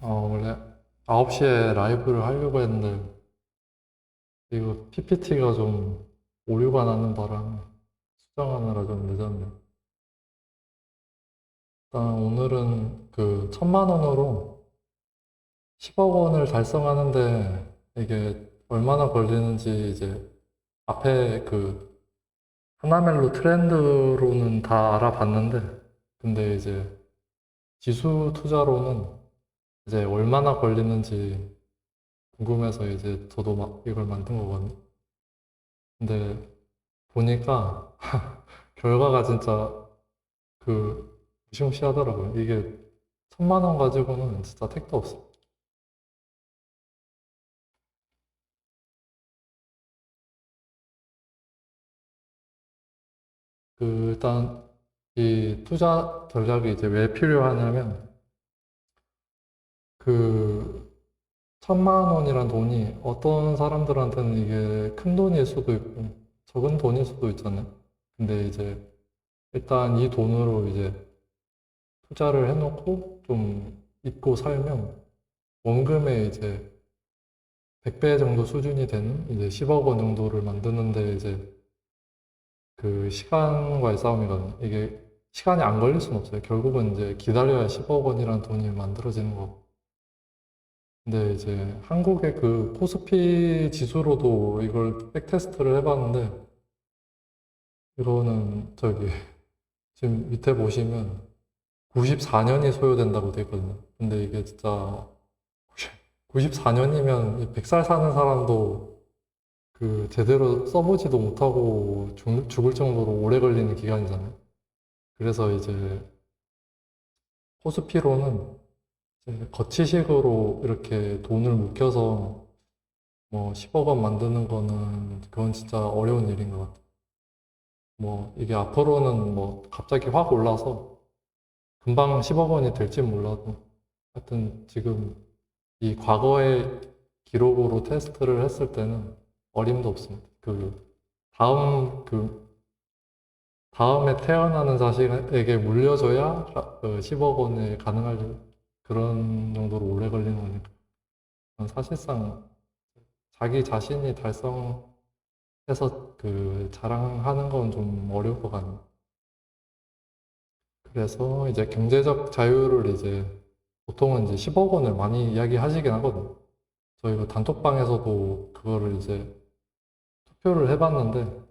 원래 9시에 라이브를 하려고 했는데, 이거 PPT가 좀 오류가 나는 바람에 수정하느라 좀 늦었네. 일단 오늘은 그 1,000만 원으로 10억 원을 달성하는데 이게 얼마나 걸리는지 이제 앞에 그 하나멜로 트렌드로는 다 알아봤는데, 근데 이제 지수 투자로는 이제 얼마나 걸리는지 궁금해서 이제 저도 막 이걸 만든 거거든요. 근데 보니까 결과가 진짜 그 무시무시하더라고요. 이게 1,000만 원 가지고는 진짜 택도 없어. 일단 이 투자 전략이 이제 왜 필요하냐면 그 1,000만 원이란 돈이 어떤 사람들한테는 이게 큰 돈일 수도 있고 적은 돈일 수도 있잖아요. 근데 이제 일단 이 돈으로 이제 투자를 해놓고 좀 잊고 살면 원금의 이제 100배 정도 수준이 되는 이제 10억 원 정도를 만드는데 이제 그 시간과의 싸움이거든요. 이게 시간이 안 걸릴 수는 없어요. 결국은 이제 기다려야 10억 원이라는 돈이 만들어지는 거고. 근데 이제 한국의 그 코스피 지수로도 이걸 백테스트를 해봤는데 이거는 저기 지금 밑에 보시면 94년이 소요된다고 돼 있거든요. 근데 이게 진짜 94년이면 100살 사는 사람도 그 제대로 써보지도 못하고 죽을 정도로 오래 걸리는 기간이잖아요. 그래서 이제 코스피로는 이제 거치식으로 이렇게 돈을 묵혀서 뭐 10억 원 만드는 거는 그건 진짜 어려운 일인 것 같아요. 뭐 이게 앞으로는 뭐 갑자기 확 올라서 금방 10억 원이 될지 몰라도 하여튼 지금 이 과거의 기록으로 테스트를 했을 때는 어림도 없습니다. 다음 그 다음에 태어나는 자식에게 물려줘야 10억 원이 가능할 그런 정도로 오래 걸리는 거니까. 사실상 자기 자신이 달성해서 그 자랑하는 건 좀 어려울 것 같네요. 그래서 이제 경제적 자유를 이제 보통은 이제 10억 원을 많이 이야기하시긴 하거든요. 저희가 단톡방에서도 그거를 이제 투표를 해봤는데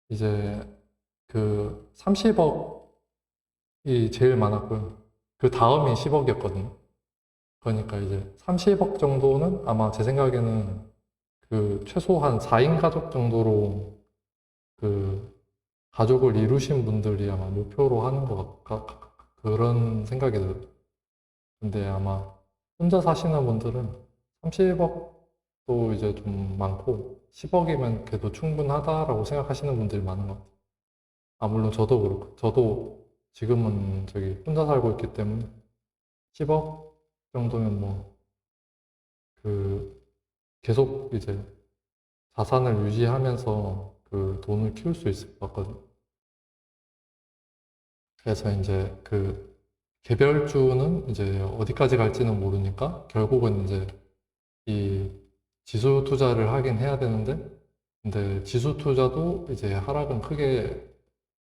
이제 그 30억이 제일 많았고요. 그 다음이 10억이었거든요. 그러니까 이제 30억 정도는 아마 제 생각에는 그 최소한 4인 가족 정도로 그 가족을 이루신 분들이 아마 목표로 하는 그런 생각이 들어요. 근데 아마 혼자 사시는 분들은 30억도 이제 좀 많고 10억이면 그래도 충분하다라고 생각하시는 분들이 많은 것 같아요. 물론 저도 그렇고 저도 지금은 저기 혼자 살고 있기 때문에 10억 정도면 뭐 그 계속 이제 자산을 유지하면서 그 돈을 키울 수 있을 것 같거든요. 그래서 이제 그 개별주는 이제 어디까지 갈지는 모르니까 결국은 이제 이 지수 투자를 하긴 해야 되는데, 근데 지수 투자도 이제 하락은 크게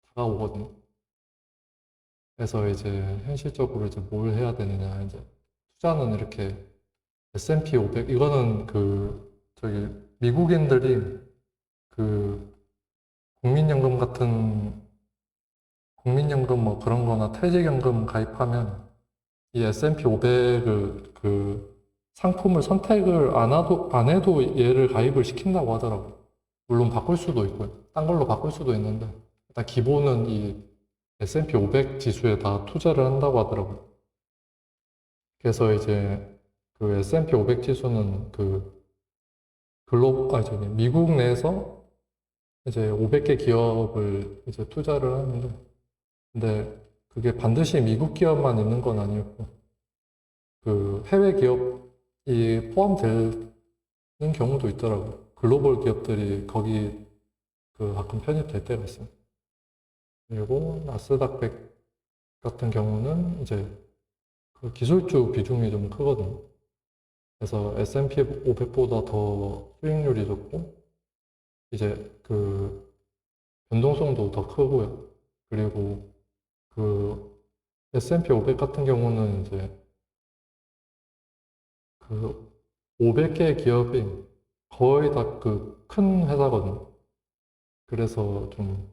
다가오거든요. 그래서 이제 현실적으로 이제 뭘 해야 되느냐, 이제 투자는 이렇게 S&P 500, 이거는 저기 미국인들이 그 국민연금 같은 국민연금 뭐 그런 거나 퇴직연금 가입하면 이 S&P 500을 그 상품을 선택을 안 해도 얘를 가입을 시킨다고 하더라고요. 물론 바꿀 수도 있고요. 딴 걸로 바꿀 수도 있는데 일단 기본은 이 S&P 500 지수에 다 투자를 한다고 하더라고요. 그래서 이제 그 S&P 500 지수는 저기 미국 내에서 이제 500개 기업을 이제 투자를 하는데, 근데 그게 반드시 미국 기업만 있는 건 아니었고 그 해외 기업이 포함되는 경우도 있더라고요. 글로벌 기업들이 거기 그 가끔 편입될 때가 있어요. 그리고 나스닥 100 같은 경우는 이제 그 기술주 비중이 좀 크거든요. 그래서 S&P 500보다 더 수익률이 좋고, 이제 그 변동성도 더 크고요. 그리고 그 S&P 500 같은 경우는 이제 그 500개 기업이 거의 다 그 큰 회사거든요. 그래서 좀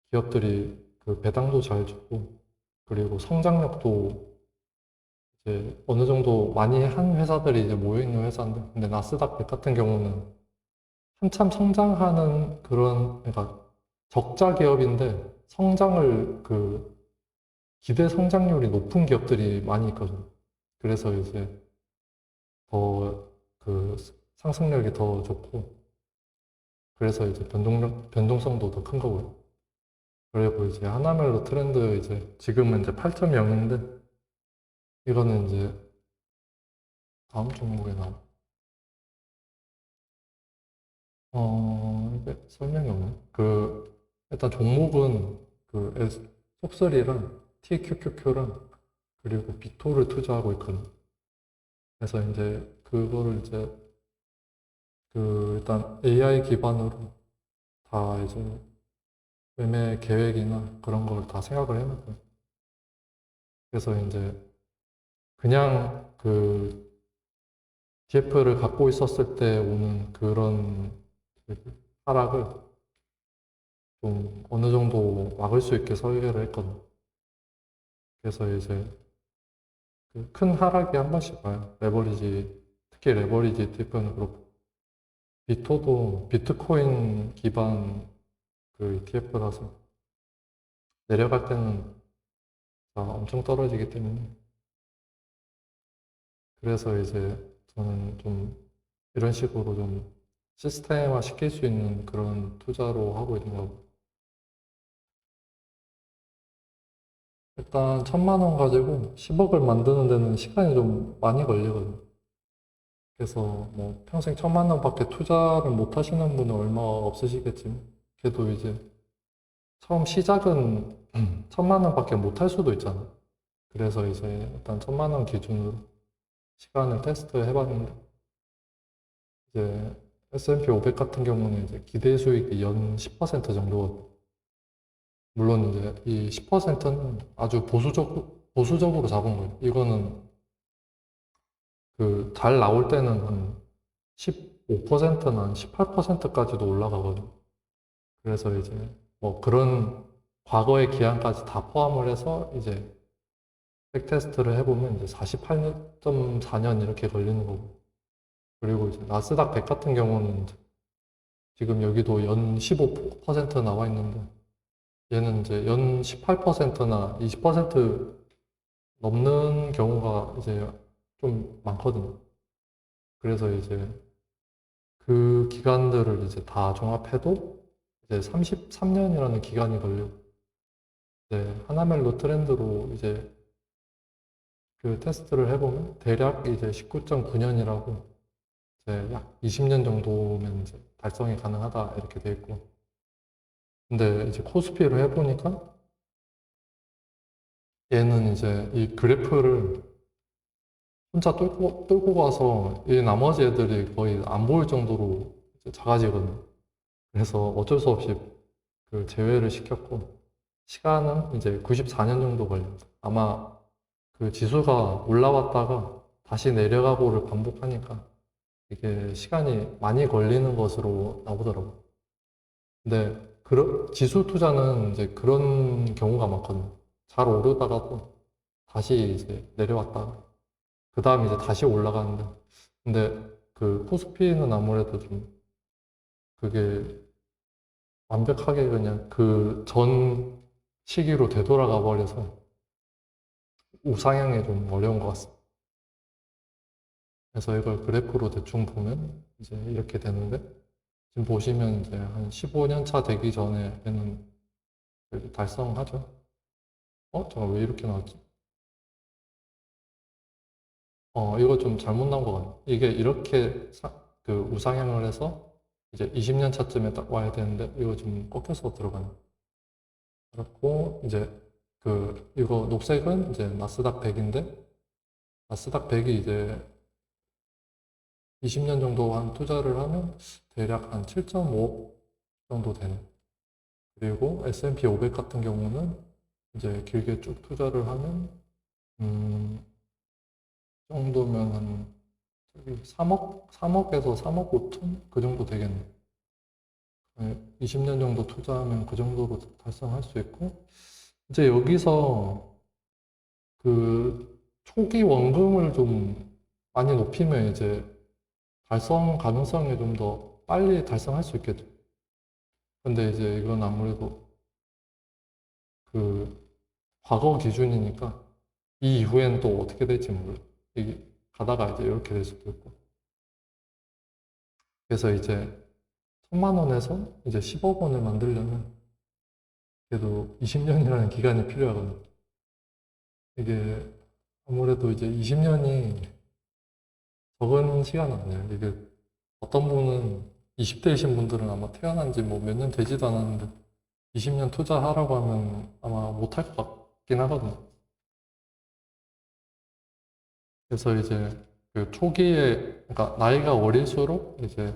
기업들이 그 배당도 잘 주고, 그리고 성장력도 이제 어느 정도 많이 한 회사들이 이제 모여 있는 회사인데, 근데 나스닥 100 같은 경우는 한참 성장하는 그런, 그러니까 적자 기업인데 성장을 그 기대 성장률이 높은 기업들이 많이 있거든요. 그래서 이제 더 그 상승력이 더 좋고, 그래서 이제 변동성도 더 큰 거고요. 그리고 이제 하나멜로 트렌드 이제 지금은 이제 8.0인데, 이거는 이제 다음 종목에 나와. 이게 설명이 없네. 일단 종목은 속설이랑 TQQQ랑 그리고 비토를 투자하고 있거든. 그래서 이제 그거를 이제 일단 AI 기반으로 다 이제 매매 계획이나 그런 걸 다 생각을 해놨고요. 그래서 이제 그냥 TF를 갖고 있었을 때 오는 그런 하락을 좀 어느 정도 막을 수 있게 설계를 했거든. 그래서 이제 그 큰 하락이 한 번씩 와요. 특히 레버리지 ETF는 그렇고, 비토도 비트코인 기반 그 ETF라서 내려갈 때는 엄청 떨어지기 때문에, 그래서 이제 저는 좀 이런 식으로 좀 시스템화 시킬 수 있는 그런 투자로 하고 있는 거고. 일단 1,000만 원 가지고 10억을 만드는 데는 시간이 좀 많이 걸리거든요. 그래서 뭐 평생 1,000만 원밖에 투자를 못 하시는 분은 얼마 없으시겠지만, 그래도 이제 처음 시작은 1,000만 원밖에 못 할 수도 있잖아요. 그래서 이제 일단 1,000만 원 기준으로 시간을 테스트 해봤는데, 이제 S&P 500 같은 경우는 이제 기대 수익이 연 10% 정도. 물론 이제 이 10%는 아주 보수적으로 잡은 거예요. 이거는 잘 나올 때는 한 15%나 한 18%까지도 올라가거든요. 그래서 이제 뭐 그런 과거의 기한까지 다 포함을 해서 이제 백테스트를 해보면 이제 48.4년 이렇게 걸리는 거고. 그리고 이제 나스닥 100 같은 경우는 지금 여기도 연 15% 나와 있는데, 얘는 이제 연 18%나 20% 넘는 경우가 이제 좀 많거든요. 그래서 이제 그 기간들을 이제 다 종합해도 이제 33년이라는 기간이 걸리고, 이제 하나멜로 트렌드로 이제 그 테스트를 해보면 대략 이제 19.9년이라고, 이제 약 20년 정도면 이제 달성이 가능하다 이렇게 돼 있고. 근데 이제 코스피를 해보니까 얘는 이제 이 그래프를 혼자 뚫고 가서 이 나머지 애들이 거의 안 보일 정도로 이제 작아지거든요. 그래서 어쩔 수 없이 그 제외를 시켰고, 시간은 이제 94년 정도 걸립니다. 아마 그 지수가 올라왔다가 다시 내려가고를 반복하니까 이게 시간이 많이 걸리는 것으로 나오더라고요. 근데 지수 투자는 이제 그런 경우가 많거든요. 잘 오르다가도 다시 이제 내려왔다가 그 다음 이제 다시 올라가는데, 근데 그 코스피는 아무래도 좀 그게 완벽하게 그냥 그 전 시기로 되돌아가 버려서 우상향이 좀 어려운 것 같습니다. 그래서 이걸 그래프로 대충 보면 이제 이렇게 되는데, 지금 보시면 이제 한 15년 차 되기 전에는 그래도 달성하죠. 잠깐 왜 이렇게 나왔지? 이거 좀 잘못 나온 것 같네. 이게 이렇게 우상향을 해서 이제 20년 차쯤에 딱 와야 되는데, 이거 좀 꺾여서 들어가네. 그렇고, 이제 이거 녹색은 이제 나스닥 100인데, 나스닥 100이 이제 20년 정도 한 투자를 하면 대략 한 7.5억 정도 되는. 그리고 S&P 500 같은 경우는 이제 길게 쭉 투자를 하면 정도면 한 저기 3억에서 3억 5천 그 정도 되겠네. 20년 정도 투자하면 그 정도로 달성할 수 있고 이제 여기서 그 초기 원금을 좀 많이 높이면 이제 달성 가능성이 좀 더 빨리 달성할 수 있겠죠. 근데 이제 이건 아무래도 그 과거 기준이니까 이 이후에는 또 어떻게 될지 몰라. 이게 가다가 이제 이렇게 될 수도 있고. 그래서 이제 1,000만 원에서 이제 10억 원을 만들려면 그래도 20년이라는 기간이 필요하거든요. 이게 아무래도 이제 20년이 적은 시간 아니에요. 이게 어떤 분은 20대이신 분들은 아마 태어난 지 뭐 몇 년 되지도 않았는데 20년 투자하라고 하면 아마 못할 것 같긴 하거든요. 그래서 이제 그 초기에, 그러니까 나이가 어릴수록 이제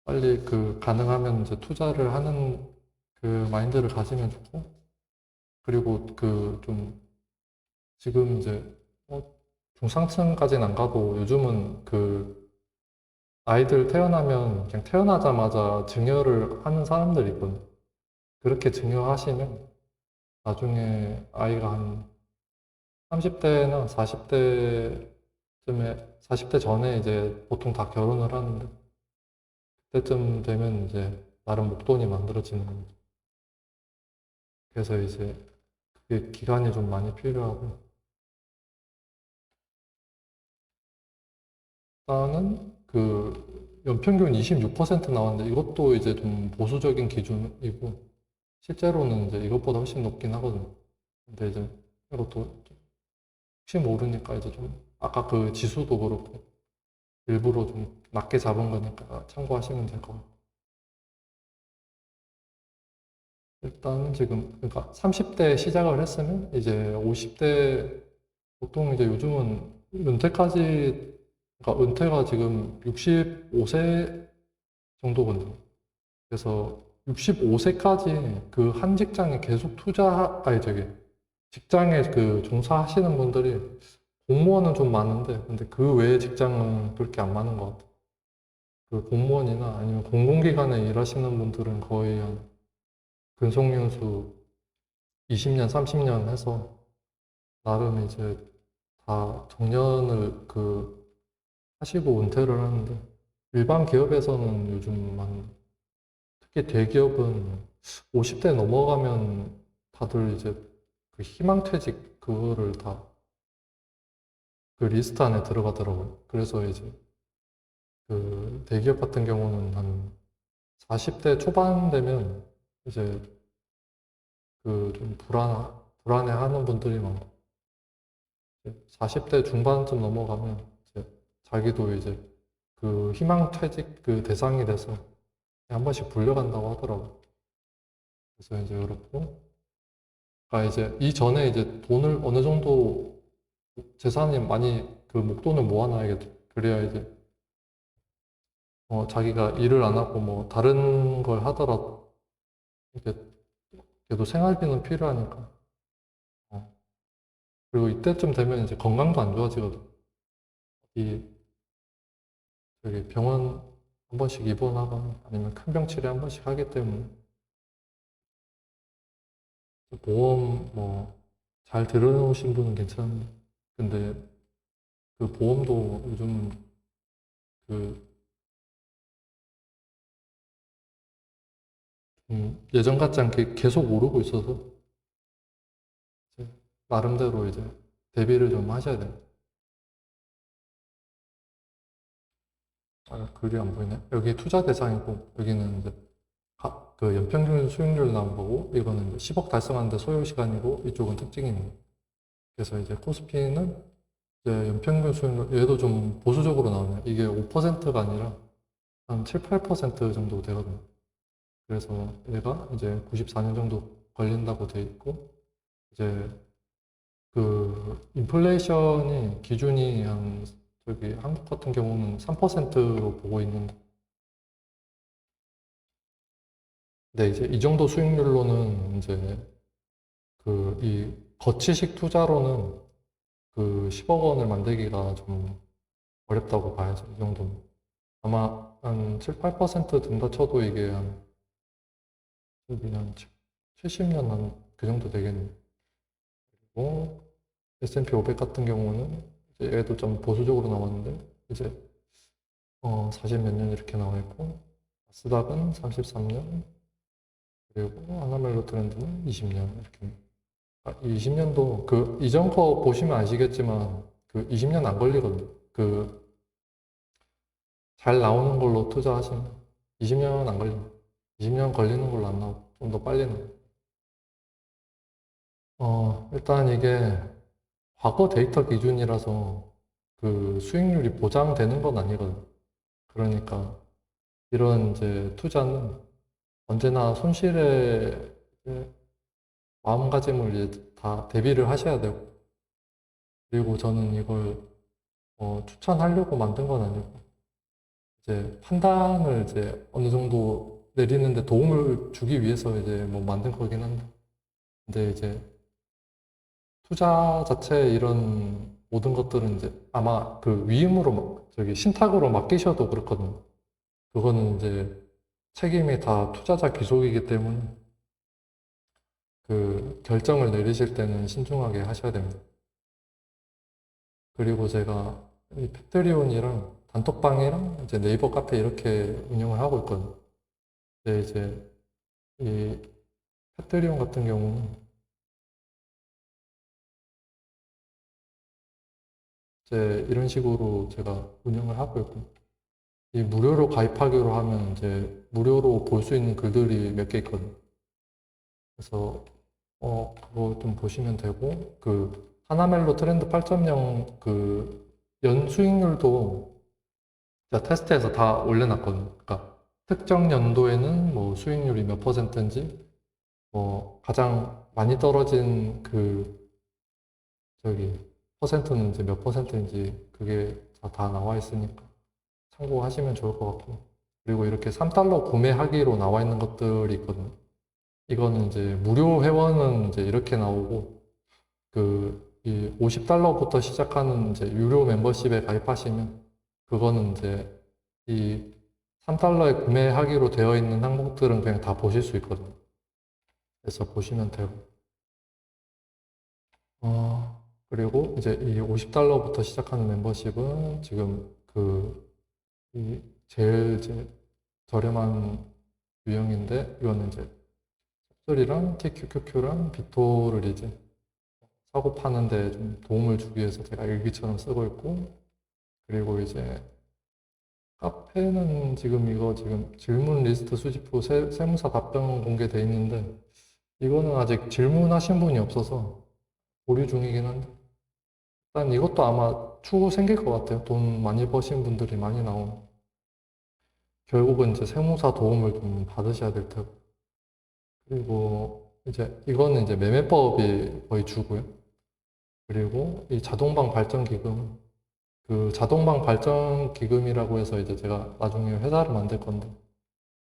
빨리 그 가능하면 이제 투자를 하는 그 마인드를 가지면 좋고, 그리고 그 좀 지금 이제 중상층까지는 안 가도 요즘은 그 아이들 태어나면 그냥 태어나자마자 증여를 하는 사람들이 있거든요. 그렇게 증여하시면 나중에 아이가 한 30대나 40대쯤에, 40대 전에 이제 보통 다 결혼을 하는데, 그때쯤 되면 이제 나름 목돈이 만들어지는 거죠. 그래서 이제 그게 기간이 좀 많이 필요하고, 일단은 그 연평균 26% 나왔는데 이것도 이제 좀 보수적인 기준이고, 실제로는 이제 이것보다 훨씬 높긴 하거든요. 근데 이제 이것도 혹시 모르니까 이제 좀, 아까 그 지수도 그렇고, 일부러 좀 낮게 잡은 거니까 참고하시면 될 것 같아요. 일단 지금 그러니까 30대 시작을 했으면 이제 50대 보통 이제 요즘은 은퇴까지 그러니까 은퇴가 지금 65세 정도거든요. 그래서 65세까지 그 한 직장에 계속 아니 저기 직장에 그 종사하시는 분들이 공무원은 좀 많은데 근데 그 외의 직장은 그렇게 안 많은 것 같아요. 그 공무원이나 아니면 공공기관에 일하시는 분들은 거의 한 근속연수 20년, 30년 해서 나름 이제 다 정년을 그 하시고 은퇴를 하는데 일반 기업에서는 요즘 특히 대기업은 50대 넘어가면 다들 이제 그 희망퇴직 그거를 다 그 리스트 안에 들어가더라고요. 그래서 이제 그 대기업 같은 경우는 한 40대 초반 되면 이제 그 좀 불안해하는 분들이 많고 40대 중반쯤 넘어가면 이제 자기도 이제 그 희망퇴직 그 대상이 돼서 한 번씩 불려간다고 하더라고요. 그래서 이제 그렇고, 아 이제 이전에 이제 돈을 어느 정도 재산이 많이 그 목돈을 모아놔야겠죠. 그래야 이제 자기가 일을 안 하고 뭐 다른 걸 하더라도 이게 그래도 생활비는 필요하니까. 어, 그리고 이때쯤 되면 이제 건강도 안 좋아지거든. 이 저기 병원 한 번씩 입원하거나 아니면 큰 병 치료 한 번씩 하기 때문에 보험 뭐 잘 들어놓으신 분은 괜찮은데 근데 그 보험도 요즘 그 예전 같지 않게 계속 오르고 있어서 이제 나름대로 이제 대비를 좀 하셔야 돼요. 아, 글이 안 보이네. 여기 투자 대상이고 여기는 이제 그 연평균 수익률 나온 거고 이거는 이제 10억 달성하는데 소요 시간이고 이쪽은 특징이 있는 거예요. 그래서 이제 코스피는 이제 연평균 수익률 얘도 좀 보수적으로 나오네요. 이게 5%가 아니라 한 7, 8% 정도 되거든요. 그래서 얘가 이제 94년 정도 걸린다고 돼 있고 이제 그 인플레이션이 기준이 한 저기 한국 같은 경우는 3%로 보고 있는데, 근데 이제 이 정도 수익률로는 이제 그 이 거치식 투자로는 그 10억 원을 만들기가 좀 어렵다고 봐야죠. 이 정도는. 아마 한 7, 8% 든다 쳐도 이게 한 저기 한 70년 한 그 정도 되겠네요. 그리고 S&P 500 같은 경우는 이제 얘도 좀 보수적으로 나왔는데 이제 40 몇 년 이렇게 나와 있고, 나스닥은 33년, 그리고 하나멜로 트렌드는 20년 이렇게. 20년도 그 이전 거 보시면 아시겠지만 그 20년 안 걸리거든요. 그 잘 나오는 걸로 투자하시면 20년 안 걸립니다. 20년 걸리는 걸로 안 나오고 좀 더 빨리 나와요. 일단 이게 과거 데이터 기준이라서 그 수익률이 보장되는 건 아니거든요. 그러니까 이런 이제 투자는 언제나 손실에 이제 마음가짐을 이제 다 대비를 하셔야 되고, 그리고 저는 이걸 추천하려고 만든 건 아니고 이제 판단을 이제 어느 정도 내리는데 도움을 주기 위해서 이제 뭐 만든 거긴 한데, 근데 이제 투자 자체 이런 모든 것들은 이제 아마 그 위임으로 저기 신탁으로 맡기셔도 그렇거든요. 그거는 이제 책임이 다 투자자 귀속이기 때문에 그 결정을 내리실 때는 신중하게 하셔야 됩니다. 그리고 제가 이 페트리온이랑 단톡방이랑 이제 네이버 카페 이렇게 운영을 하고 있거든요. 근데 이제 이 페트리온 같은 경우는 이제 이런 식으로 제가 운영을 하고 있고, 이 무료로 가입하기로 하면 이제 무료로 볼 수 있는 글들이 몇 개 있거든요. 그래서 그거 좀 보시면 되고, 그 하나멜로 트렌드 8.0 그 연 수익률도 제가 테스트해서 다 올려놨거든요. 그러니까 특정 연도에는 뭐 수익률이 몇 퍼센트인지, 뭐 가장 많이 떨어진 그 저기 퍼센트는 이제 몇 퍼센트인지 그게 다 나와 있으니까 참고하시면 좋을 것 같고, 그리고 이렇게 3달러 구매하기로 나와 있는 것들이 있거든요. 이거는 이제 무료 회원은 이제 이렇게 나오고, 그 이 50달러부터 시작하는 이제 유료 멤버십에 가입하시면 그거는 이제 이 3달러에 구매하기로 되어 있는 항목들은 그냥 다 보실 수 있거든요. 그래서 보시면 되고, 그리고 이제 이 50달러부터 시작하는 멤버십은 지금 그 이 제일 이제 저렴한 유형인데, 이거는 이제 cap술이랑 TQQQ랑 비토를 이제 사고 파는데 좀 도움을 주기 위해서 제가 일기처럼 쓰고 있고, 그리고 이제 카페는 지금 이거 지금 질문 리스트 수집 후 세무사 답변 공개돼 있는데, 이거는 아직 질문하신 분이 없어서 보류 중이긴 한데, 일단 이것도 아마 추후 생길 것 같아요. 돈 많이 버신 분들이 많이 나오면 결국은 이제 세무사 도움을 좀 받으셔야 될 테고, 그리고 이제 이거는 이제 매매법이 거의 주고요. 그리고 이 자동방 발전 기금, 그 자동방 발전 기금이라고 해서 이제 제가 나중에 회사를 만들 건데,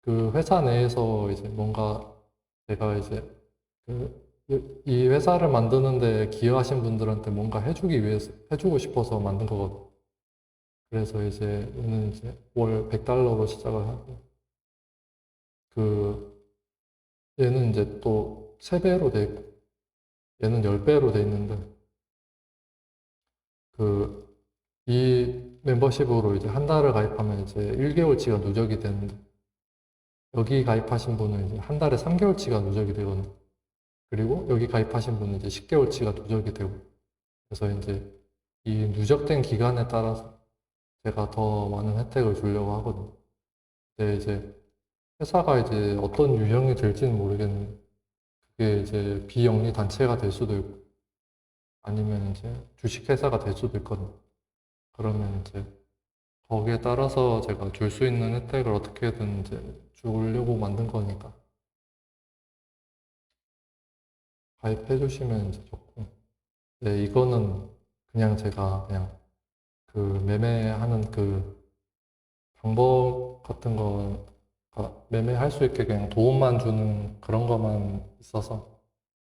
그 회사 내에서 이제 뭔가 제가 이제 그 이 회사를 만드는데 기여하신 분들한테 뭔가 해주기 위해서, 해주고 싶어서 만든 거거든요. 그래서 이제 얘는 이제 월 100달러로 시작을 하고, 그 얘는 이제 또 3배로 돼 있고, 얘는 10배로 돼 있는데, 그 이 멤버십으로 이제 한 달을 가입하면 이제 1개월치가 누적이 되는데, 여기 가입하신 분은 이제 한 달에 3개월치가 누적이 되거든요. 그리고 여기 가입하신 분은 이제 10개월치가 누적이 되고, 그래서 이제 이 누적된 기간에 따라서 제가 더 많은 혜택을 주려고 하거든요. 근데 이제 회사가 이제 어떤 유형이 될지는 모르겠는데, 그게 이제 비영리 단체가 될 수도 있고, 아니면 이제 주식회사가 될 수도 있거든요. 그러면 이제 거기에 따라서 제가 줄 수 있는 혜택을 어떻게든 이제 주려고 만든 거니까 가입해 주시면 이제 좋고, 네, 이거는 그냥 제가 그냥 그 매매하는 그 방법 같은 거, 매매할 수 있게 그냥 도움만 주는 그런 것만 있어서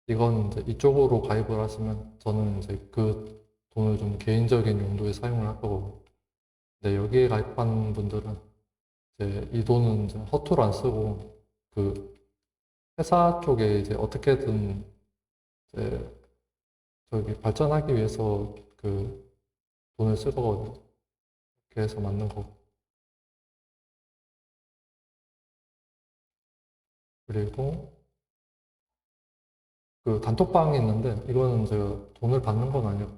이건 이제 이쪽으로 가입을 하시면 저는 이제 그 돈을 좀 개인적인 용도에 사용을 할 거고, 근데 여기에 가입한 분들은 이제 이 돈은 이제 허투루 안 쓰고 그 회사 쪽에 이제 어떻게든 이제 저기 발전하기 위해서 그 돈을 쓸 거거든요. 그렇게 해서 만든 거고. 그리고 그 단톡방이 있는데 이거는 제가 돈을 받는 건 아니고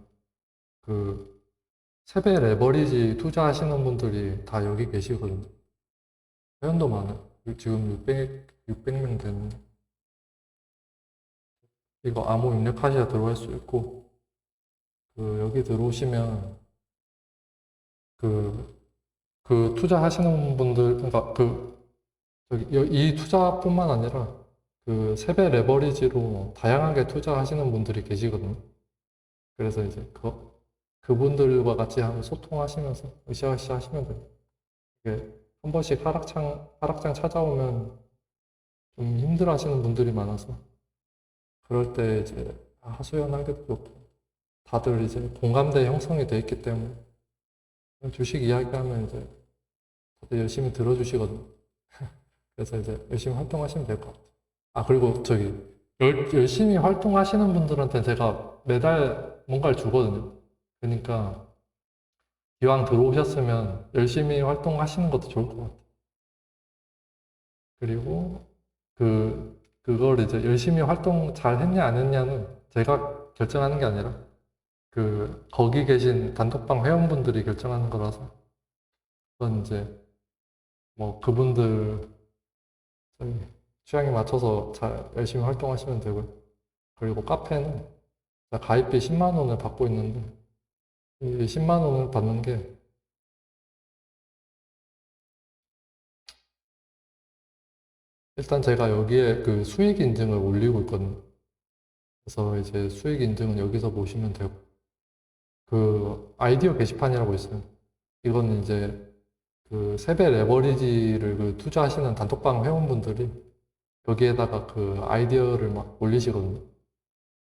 그 세배 레버리지 투자하시는 분들이 다 여기 계시거든요. 회원도 많아요. 지금 600명 되는데 이거 아무 입력하셔야 들어갈 수 있고 그 여기 들어오시면 그, 그 투자하시는 분들 그러니까 그 저기 이 투자뿐만 아니라 그 세배 레버리지로 다양하게 투자하시는 분들이 계시거든요. 그래서 이제 그분들과 같이 한번 소통하시면서 으쌰으쌰 하시면 돼요. 이게 한 번씩 하락장 찾아오면 좀 힘들어 하시는 분들이 많아서 그럴 때 이제 하소연하기도 좋고 다들 이제 공감대 형성이 돼 있기 때문에 주식 이야기하면 이제 다들 열심히 들어주시거든요. 그래서 이제 열심히 활동하시면 될 것 같아요. 아, 그리고 저기 열심히 활동하시는 분들한테 제가 매달 뭔가를 주거든요. 그러니까 기왕 들어오셨으면 열심히 활동하시는 것도 좋을 것 같아요. 그리고 그걸 이제 열심히 활동 잘 했냐 안 했냐는 제가 결정하는 게 아니라 거기 계신 단톡방 회원분들이 결정하는 거라서 그건 이제 뭐 그분들 저기 취향에 맞춰서 잘 열심히 활동하시면 되고요. 그리고 카페는 가입비 10만 원을 받고 있는데 이 10만 원을 받는 게 일단 제가 여기에 그 수익 인증을 올리고 있거든요. 그래서 이제 수익 인증은 여기서 보시면 되고 그 아이디어 게시판이라고 있어요. 이거는 이제 그 세배 레버리지를 그 투자하시는 단톡방 회원분들이 여기에다가 그 아이디어를 막 올리시거든요.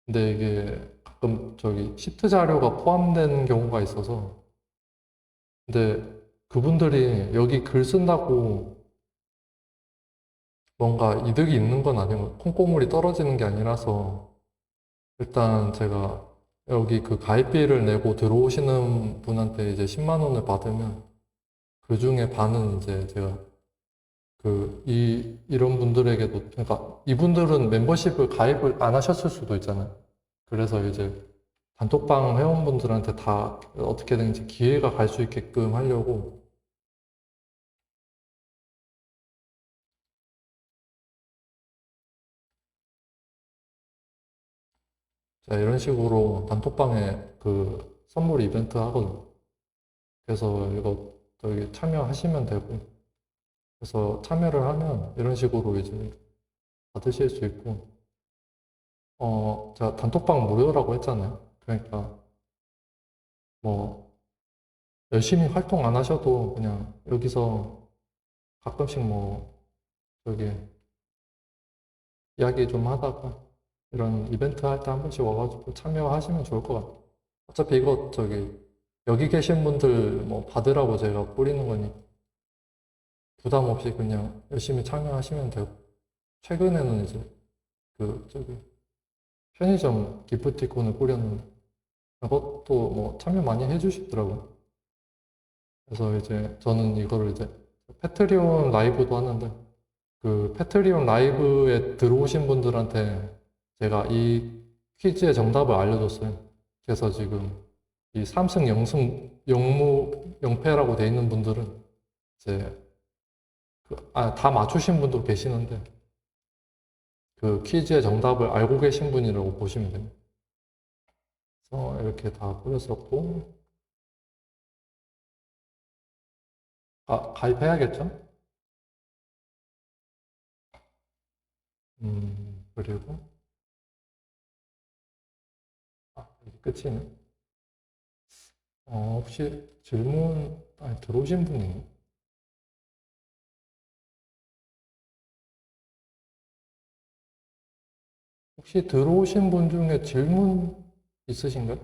근데 이게 가끔 저기 시트 자료가 포함된 경우가 있어서 근데 그분들이 여기 글 쓴다고 뭔가 이득이 있는 건 아니고 콩고물이 떨어지는 게 아니라서 일단 제가 여기 그 가입비를 내고 들어오시는 분한테 이제 10만 원을 받으면 그 중에 반은 이제 제가 이런 분들에게도, 그러니까 이분들은 멤버십을 가입을 안 하셨을 수도 있잖아요. 그래서 이제 단톡방 회원분들한테 다 어떻게든지 기회가 갈 수 있게끔 하려고 제가 이런 식으로 단톡방에 그 선물 이벤트 하거든요. 그래서 이거 저기 참여하시면 되고, 그래서 참여를 하면 이런 식으로 이제 받으실 수 있고, 제가 단톡방 무료라고 했잖아요. 그러니까 뭐 열심히 활동 안 하셔도 그냥 여기서 가끔씩 뭐 저기 이야기 좀 하다가 이런 이벤트 할 때 한 번씩 와가지고 참여하시면 좋을 것 같아요. 어차피 이거 저기 여기 계신 분들 뭐 받으라고 제가 뿌리는 거니 부담 없이 그냥 열심히 참여하시면 되고 최근에는 이제 저기 편의점 기프티콘을 뿌렸는데 그것도 뭐 참여 많이 해주시더라고요. 그래서 이제 저는 이거를 이제 패트리온 라이브도 하는데 그 패트리온 라이브에 들어오신 분들한테 제가 이 퀴즈의 정답을 알려줬어요. 그래서 지금 이 3승 0승 0무 0패라고 돼 있는 분들은 이제 다 맞추신 분도 계시는데 그 퀴즈의 정답을 알고 계신 분이라고 보시면 됩니다. 그래서 이렇게 다 뿌렸었고 가입해야겠죠? 그리고 이렇게 끝이네. 혹시 질문, 아니, 들어오신 분 있나? 혹시 들어오신 분 중에 질문 있으신가요?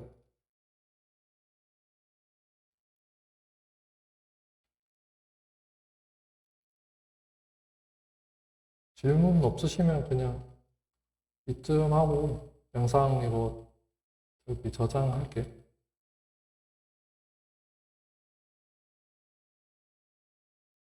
질문 없으시면 그냥 이쯤 하고 영상 이거 여기 저장할게요.